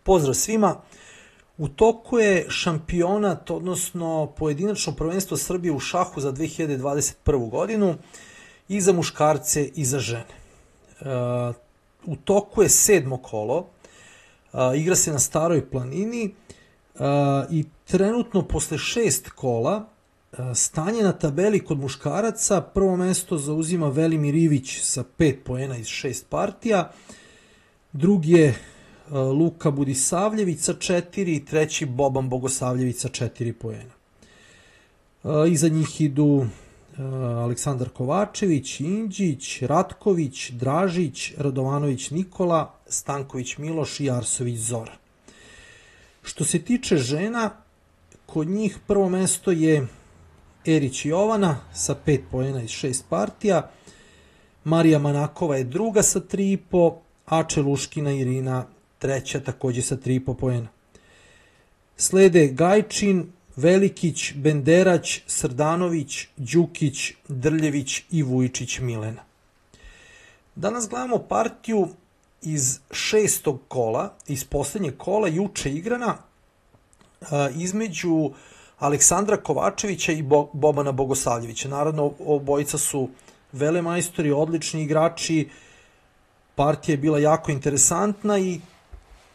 Pozdrav svima. U toku je šampionat, odnosno pojedinačno prvenstvo Srbije u šahu za 2021. godinu i za muškarce i za žene. U toku je 7. kolo, igra se na Staroj planini i trenutno posle 6 kola stanje na tabeli kod muškaraca. Prvo mesto zauzima Velimir Ivić sa 5 poena iz 6 partija, drugi je Luka Budisavljević sa 4 i treći Boban Bogosavljević sa 4 poena. Iza njih idu Aleksandar Kovačević, Indžić, Ratković, Dražić, Radovanović Nikola, Stanković Miloš i Arsović Zora. Što se tiče žena, kod njih prvo mesto je Erić Jovana sa 5 poena iz 6 partija, Marija Manakova je druga sa 3,5, a Čeluškina Irina treća takođe sa 3,5 poena. Slede Gajčin, Velikić, Benderać, Srdanović, Đukić, Drljević i Vujičić Milena. Danas gledamo partiju iz 6. kola, iz poslednjeg kola, juče igrana, između Aleksandra Kovačevića i Bobana Bogosavljevića. Naravno, obojica su velemajstori, odlični igrači, partija je bila jako interesantna i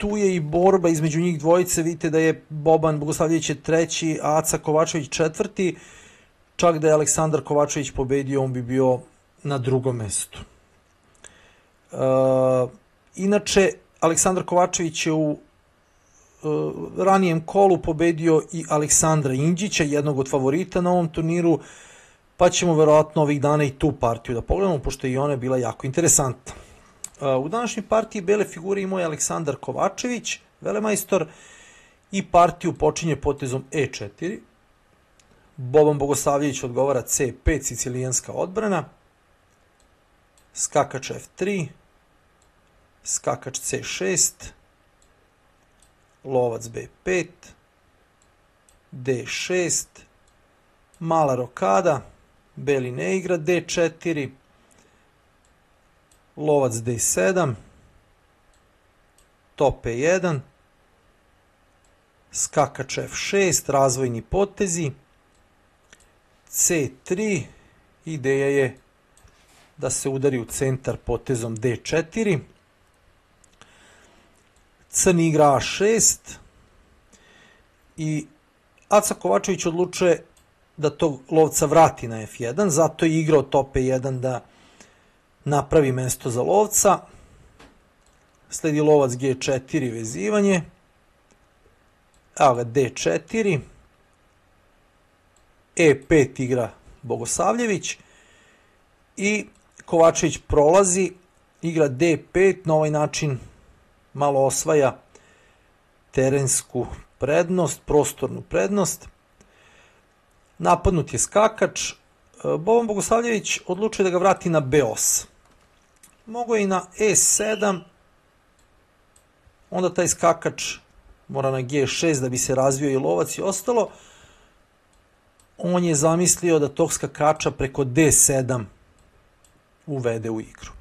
tu je i borba između njih dvojice. Vidite da je Boban Bogosavljević je treći, a Aca Kovačević četvrti. Čak da je Aleksandar Kovačević pobedio, on bi bio na drugom mestu. Inače, Aleksandar Kovačević je u ranijem kolu pobedio i Aleksandra Indžića, jednog od favorita na ovom turniru, pa ćemo verovatno ovih dana i tu partiju da pogledamo, pošto je i ona bila jako interesantna. U današnjoj partiji bele figure imao je Aleksandar Kovačević, velemajstor, i partiju počinje potezom E4. Boban Bogosavljević odgovara C5, sicilijanska odbrana, skakač F3, skakač C6, lovac B5, D6, mala rokada, beli ne igra, D4, lovac D7, top E1, skakač F6, razvojni potezi, C3, ideja je da se udari u centar potezom D4, crni igra A6 i Aca Kovačević odlučuje da tog lovca vrati na F1, zato je igrao top E1 da napravi mesto za lovca. Sledi lovac G4, vezivanje. Evo ga D4. E5 igra Bogosavljević i Kovačević prolazi, igra D5, na ovaj način malo osvaja terensku prednost, prostornu prednost. Napadnut je skakač. Boban Bogosavljević odlučuje da ga vrati na B8. Mogu je i na E7, onda taj skakač mora na G6 da bi se razvio i lovac i ostalo. On je zamislio da tog skakača preko D7 uvede u igru.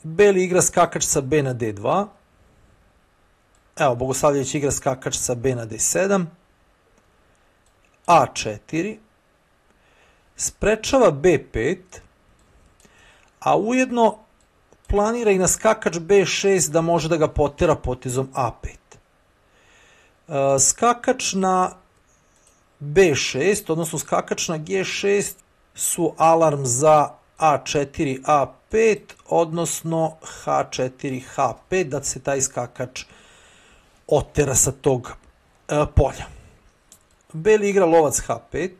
Beli igra skakač sa B na D2. Evo, Bogosavljević igra skakač sa B na D7. A4. Sprečava B5, a ujedno planira i na skakač B6 da može da ga potera potezom A5. Skakač na B6, odnosno skakač na G6 su alarm za A4, A5, odnosno H4, H5, da se taj skakač otera sa tog polja. Beli igra lovac H5,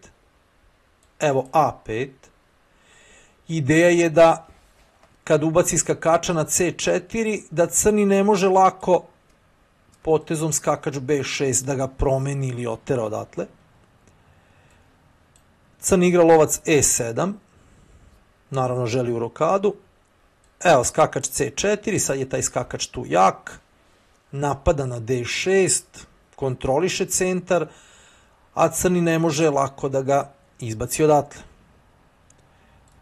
evo A5. Ideja je da kad ubaci skakača na C4, da crni ne može lako potezom skakač B6 da ga promeni ili otera odatle. Crni igra lovac E7, naravno želi u rokadu. Evo skakač C4, sad je taj skakač tu jak, napada na D6, kontroliše centar, a crni ne može lako da ga izbaci odatle.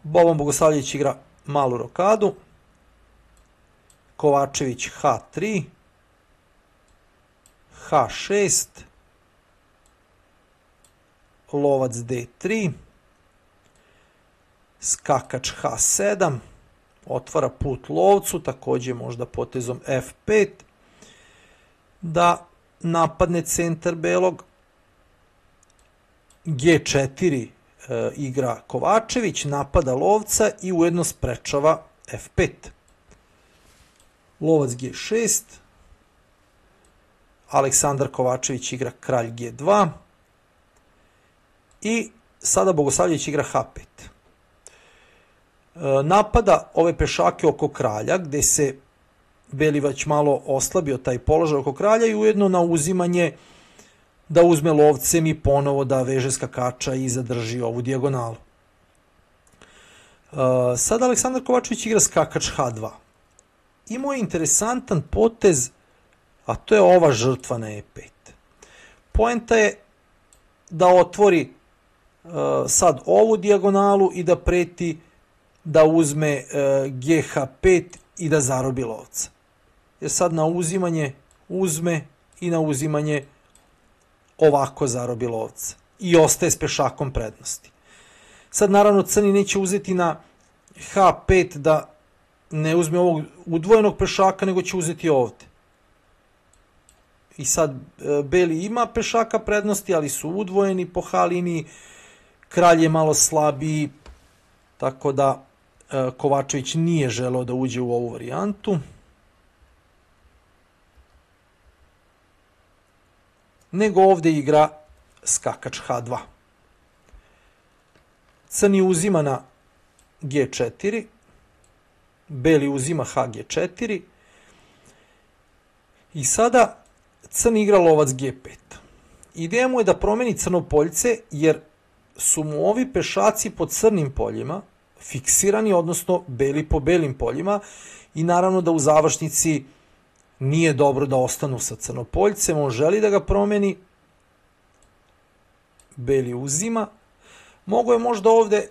Boban Bogosavljević igra malu rokadu. Kovačević H3, H6, lovac D3, skakač H7, otvara put lovcu, također možda potezom F5, da napadne centar belog. G4 igra Kovačević, napada lovca i ujedno sprečava F5. Lovac G6, Aleksandar Kovačević igra kralj G2 i sada Bogosavljević igra H5. Napada ove pešake oko kralja, gde se beli već malo oslabio taj položaj oko kralja i ujedno na uzimanje da uzme lovcem i ponovo da veže skakača i zadrži ovu dijagonalu. Sada Aleksandar Kovačević igra skakač H2. Imao je interesantan potez, a to je ova žrtva na E5. Poenta je da otvori sad ovu dijagonalu i da preti da uzme GH5 i da zarobi lovca. Jer sad na uzimanje uzme i na uzimanje ovako zarobi lovca. I ostaje s pešakom prednosti. Sad naravno crni neće uzeti na H5 da ne uzme ovog udvojenog pešaka, nego će uzeti ovde. I sad beli ima pešaka prednosti, ali su udvojeni po H liniji. Kralj je malo slabiji, tako da Kovačević nije želeo da uđe u ovu varijantu. Nego ovde igra skakač H2. Crni uzima na G4, beli uzima HG4 i sada crni igra lovac G5. Ideja mu je da promeni crno poljce, jer su mu ovi pešaci po crnim poljima fiksirani, odnosno beli po belim poljima, i naravno da u završnici nije dobro da ostanu sa crnopoljcem. On želi da ga promeni. Beli uzima. Mogu je možda ovde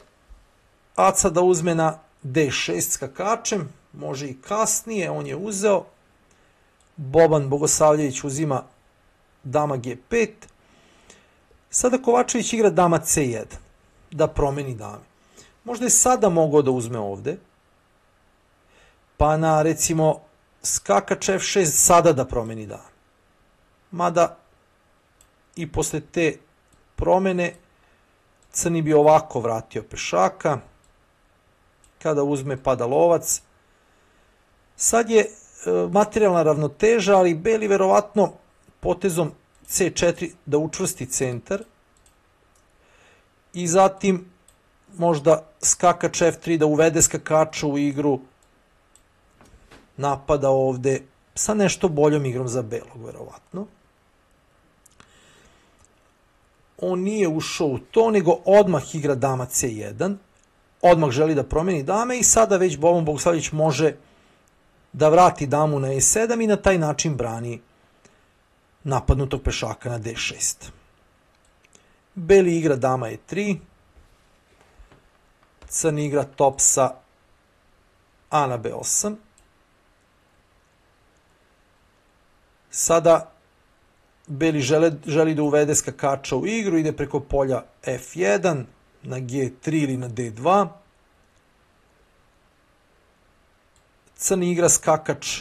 Aca da uzme na D6 skakačem, može i kasnije, on je uzeo. Boban Bogosavljević uzima dama G5. Sada Kovačević igra dama C1, da promeni dame. Možda je sada mogao da uzme ovde, pa na recimo skakač F6 sada da promeni dame. Mada i posle te promene crni bi ovako vratio pešaka. Kada uzme pada lovac. Sad je materijalna ravnoteža, ali beli verovatno potezom C4 da učvrsti centar i zatim možda skakač F3 da uvede skakača u igru, napada ovde sa nešto boljom igrom za belog, verovatno. On nije ušao u to, nego odmah igra dama C1, odmah želi da promeni dame i sada već Boban Bogosavljević može da vrati damu na E7 i na taj način brani napadnutog pešaka na D6. Beli igra dama E3, crni igra top sa A na B8. Sada beli želi da uvede skakača u igru, ide preko polja F1 na G3 ili na D2. Crni igra skakač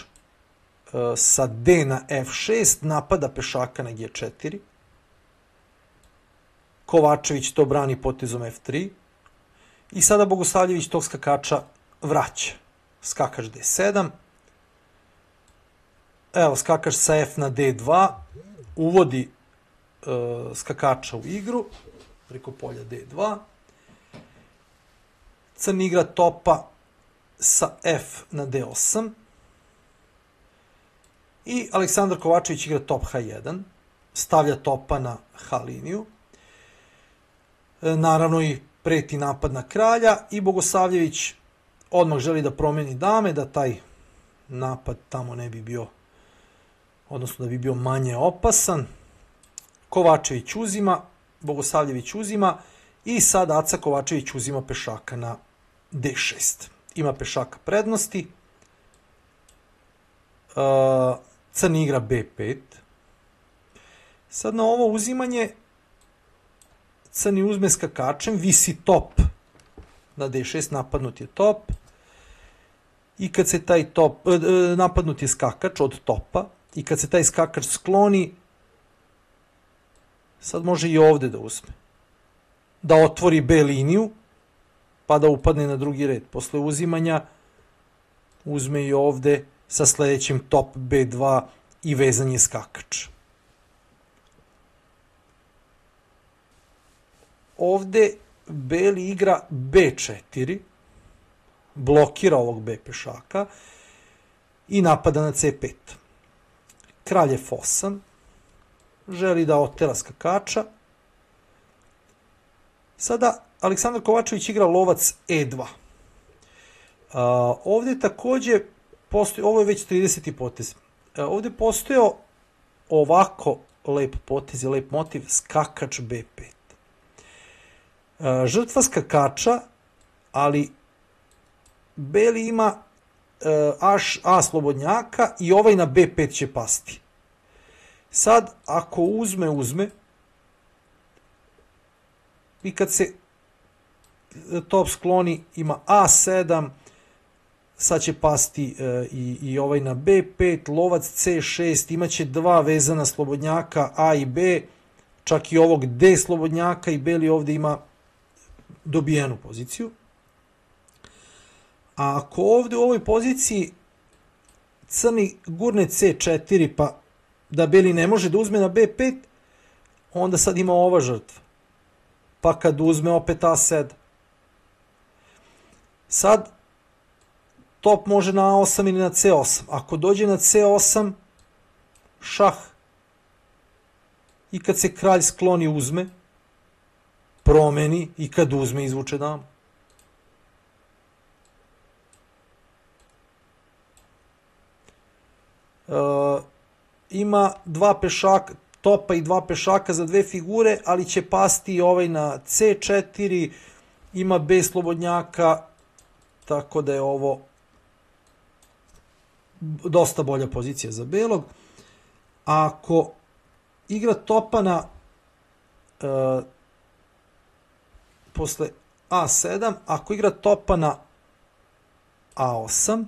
sa D na F6, napada pešaka na G4. Kovačević to brani potezom F3. I sada Bogosavljević tog skakača vraća. Skakač D7. Evo, skakač sa F na D2. Uvodi skakača u igru preko polja D2. Crni igra topa sa F na D8. I Aleksandar Kovačević igra top H1. Stavlja topa na H liniju. Naravno i preti napad na kralja i Bogosavljević odmah želi da promeni dame, da taj napad tamo ne bi bio, odnosno da bi bio manje opasan. Kovačević uzima, Bogosavljević uzima i sad Aca Kovačević uzima pešaka na D6. Ima pešaka prednosti. Crni igra B5. Sad na ovo uzimanje crni uzme skakačem, visi top na D6, napadnut je top. I kad se taj top, napadnut je skakač od topa, i kad se taj skakač skloni, sad može i ovde da uzme. Da otvori B liniju, pa da upadne na drugi red. Posle uzimanja uzme i ovde sa sledećim top B2 i vezan je skakač. Ovde beli igra B4, blokira ovog B pešaka i napada na C5. Kralj F8, želi da otera skakača. Sada Aleksandar Kovačević igra lovac E2. Ovde takođe postoji, ovo je već 30. potez. Ovde postojao ovako lep potez i lep motiv, skakač B5. Žrtva skakača, ali beli ima A slobodnjaka i ovaj na B5 će pasti. Sad, ako uzme, i kad se top skloni, ima A7, sad će pasti i ovaj na B5, lovac C6, imaće dva vezana slobodnjaka A i B, čak i ovog D slobodnjaka, i beli ovde ima dobijenu poziciju. A ako ovde u ovoj poziciji crni gurne C4, pa da beli ne može da uzme na B5, onda sad ima ova žrtva. Pa kad uzme opet A7. Sad top može na A8 ili na C8. Ako dođe na C8, šah. I kad se kralj skloni uzme, promeni, i kad uzme izvuče damu. Ima dva pešaka, topa i dva pešaka za dve figure, ali će pasti i ovaj na C4, ima B slobodnjaka, tako da je ovo dosta bolja pozicija za belog. A ako igra topa na posle A7, ako igra topa na A8,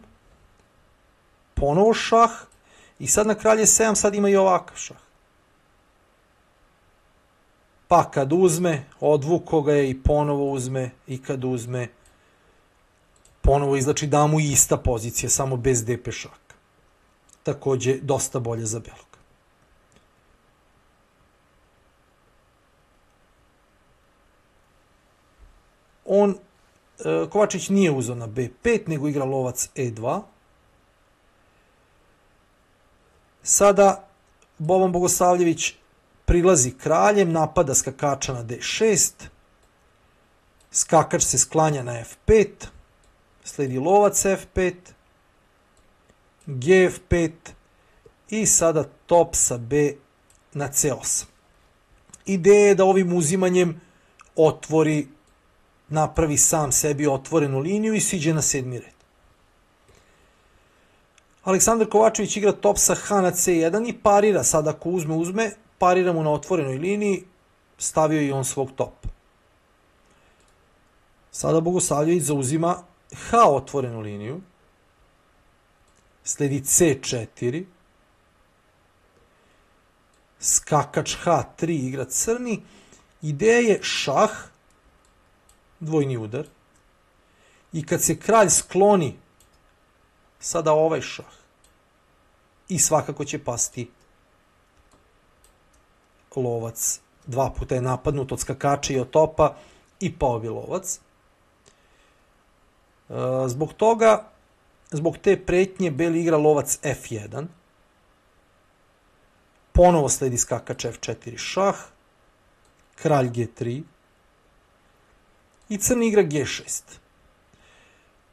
ponovo šah, i sad na kralje 7 sad ima i ovakav šah. Pa kad uzme, odvuko ga je i ponovo uzme, i kad uzme, ponovo izlači damu, i ista pozicija, samo bez D pešaka. Takođe, dosta bolje za belog. Kovačić nije uzeo na B5, nego igra lovac E2. Sada Boban Bogosavljević prilazi kraljem, napada skakača na D6, skakač se sklanja na F5, sledi lovac F5, G5 i sada top sa B na C8. Ideja je da ovim uzimanjem napravi sam sebi otvorenu liniju i siđe na 7. red. Aleksandar Kovačević igra top sa H na C1 i parira. Sad ako uzme, parira mu na otvorenoj liniji, stavio i on svog topa. Sada Bogosavljević zauzima H otvorenu liniju, sledi C4, skakač H3 igra crni, ideja je šah, dvojni udar, i kad se kralj skloni, sada ovaj šah, i svakako će pasti lovac. Dva puta je napadnut od skakača i od topa i pao bi lovac. Zbog toga, zbog te pretnje, beli igra lovac F1, ponovo sledi skakač F4 šah, kralj G3 i crni igra G6.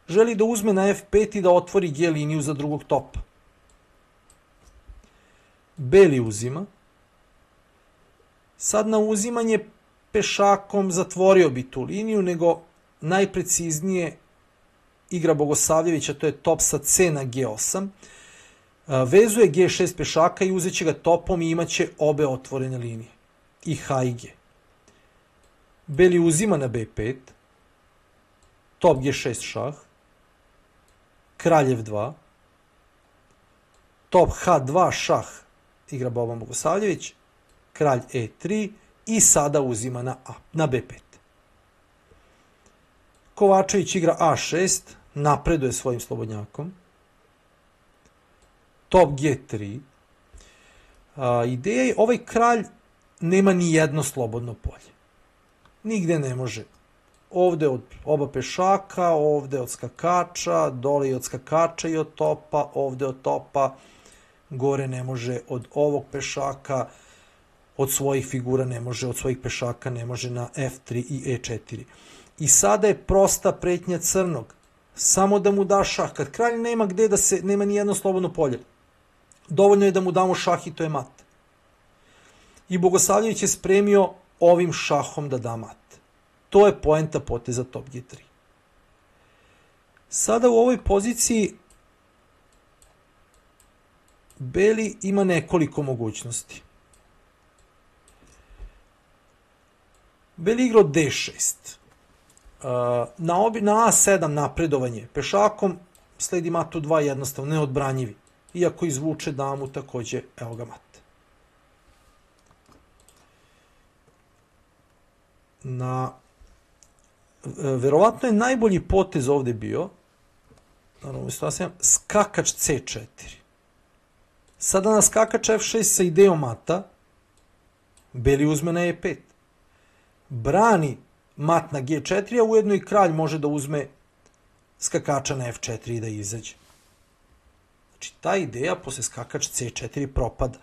Želi da uzme na F5 i da otvori G liniju za drugog topa. Beli uzima. Sad na uzimanje pešakom zatvorio bi tu liniju, nego najpreciznije igra Bogosavljević, a to je top sa C na G8. Vezuje G6 pešaka i uzet će ga topom i imat će obe otvorene linije. I H i G. Beli uzima na B5. Top G6 šah. Kralj F2. Top H2 šah igra Boban Bogosavljević. Kralj E3 i sada uzima na B5. Kovačević igra A6, napreduje svojim slobodnjakom. Top G3. Ideja je, ovaj kralj nema ni jedno slobodno polje. Nigde ne može. Ovde od oba pešaka, ovde od skakača, dole i od skakača i od topa, ovde od topa, gore ne može od ovog pešaka, od svojih figura ne može, od svojih pešaka ne može na F3 i E4. I sada je prosta pretnja crnog. Samo da mu da šah. Kad kralj nema gde da se, nema ni jedno slobodno polje. Dovoljno je da mu damo šah i to je mat. I Bogosavljević je spremio ovim šahom da da mat. To je poenta poteza top G3. Sada u ovoj poziciji beli ima nekoliko mogućnosti. Beli igrao D6. Na A7 napredovanje pešakom sledi matu 2 jednostavno, neodbranjivi. Iako izvuče damu, takođe, evo ga mat. Verovatno je najbolji potez ovde bio skakač C4. Sada na skakač F6 sa idejom mata beli uzme na E5. Brani mat na G4, a ujedno i kralj može da uzme skakača na F4 i da izađe. Znači, ta ideja posle skakač C4 propada.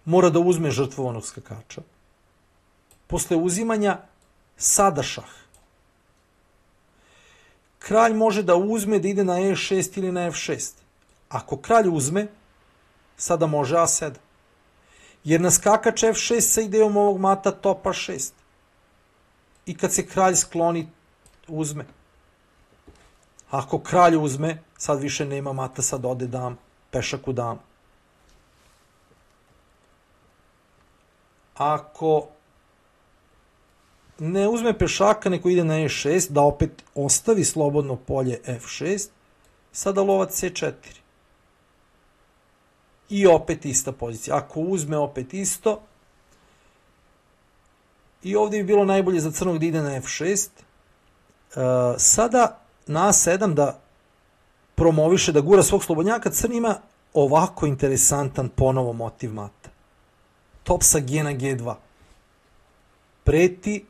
Mora da uzme žrtvovanog skakača. Posle uzimanja sada šah. Kralj može da uzme da ide na E6 ili na F6. Ako kralj uzme, sada može A7. Jer na skakač F6 sa idejom ovog mata topa 6. I kad se kralj skloni, uzme. Ako kralj uzme, sad više nema mata, sad ode dam, pešak u dam. Ako ne uzme pešaka, neko ide na E6, da opet ostavi slobodno polje F6, sada lovac C4. I opet ista pozicija. Ako uzme, opet isto. I ovdje bi bilo najbolje za crnog da ide na F6. Sada na A7 da promoviše, da gura svog slobodnjaka, crn ima ovako interesantan ponovo motiv mata. Top sa G na G2. Preti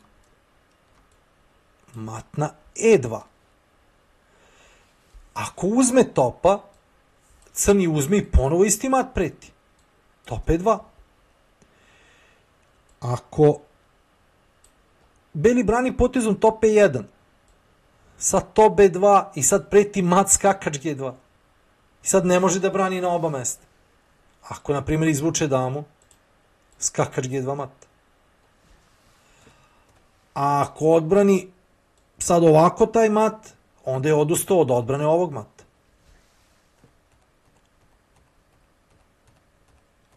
mat na E2. Ako uzme topa, crni uzme i ponovo isti mat preti. Top E2. Ako beli brani potezom top E1, sad top B2 i sad preti mat skakač G2. I sad ne može da brani na oba mesta. Ako, na primjer, izvuče damu, skakač G2 mat. A ako odbrani sad ovako taj mat, onda je odustao od odbrane ovog mata.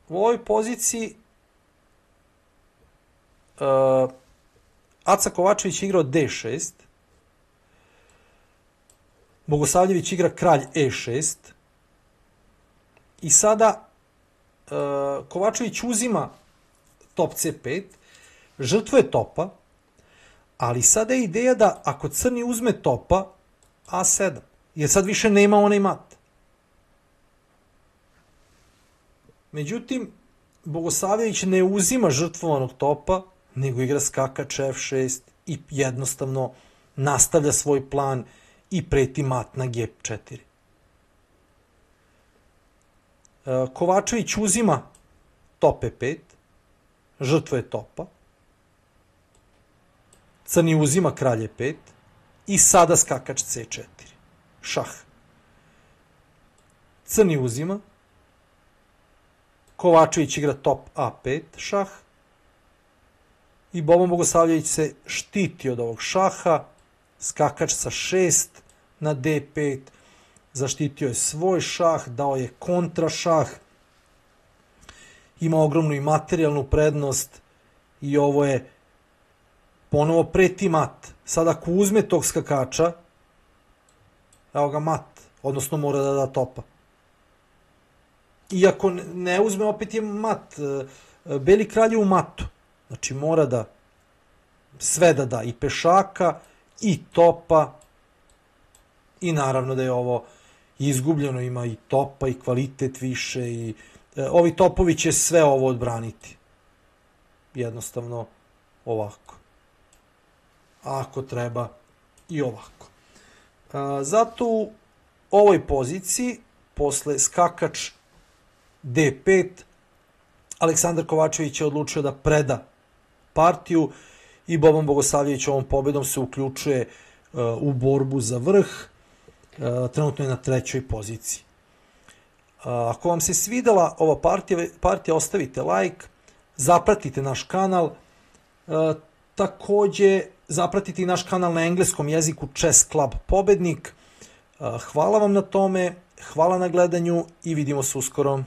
U ovoj poziciji Aca Kovačević igrao D6, Bogosavljević igra kralj E6 i sada Kovačević uzima top C5, žrtvuje topa, ali sada je ideja da ako crni uzme topa, A7, jer sad više nema onaj mat. Međutim, Bogosavljević ne uzima žrtvovanog topa, nego igra skakač F6 i jednostavno nastavlja svoj plan i preti mat na G4. Kovačević uzima top E5, žrtvuje topa, crni uzima kralj E5 i sada skakač C4. Šah. Crni uzima, Kovačević igra top A5 šah i Boban Bogosavljević se štiti od ovog šaha, skakač sa 6 na D5, zaštitio je svoj šah, dao je kontrašah, ima ogromnu i materijalnu prednost i ovo je ponovo preti mat. Sad ako uzme tog skakača, evo ga mat, odnosno mora da da topa. I ako ne uzme, opet je mat. Beli kralj je u matu. Znači mora da sve da da, i pešaka, i topa, i naravno da je ovo izgubljeno, ima i topa, i kvalitet više, i ovi topovi će sve ovo odbraniti. Jednostavno ovako. A ako treba i ovako. Zato u ovoj poziciji, posle skakač D5, Aleksandar Kovačević je odlučio da preda partiju i Boban Bogosavljević ovom pobedom se uključuje u borbu za vrh. Trenutno je na 3. poziciji. Ako vam se svidela ova partija, ostavite like, zapratite naš kanal, takođe zapratite i naš kanal na engleskom jeziku Chess Club Pobednik. Hvala vam na tome, hvala na gledanju i vidimo se uskoro.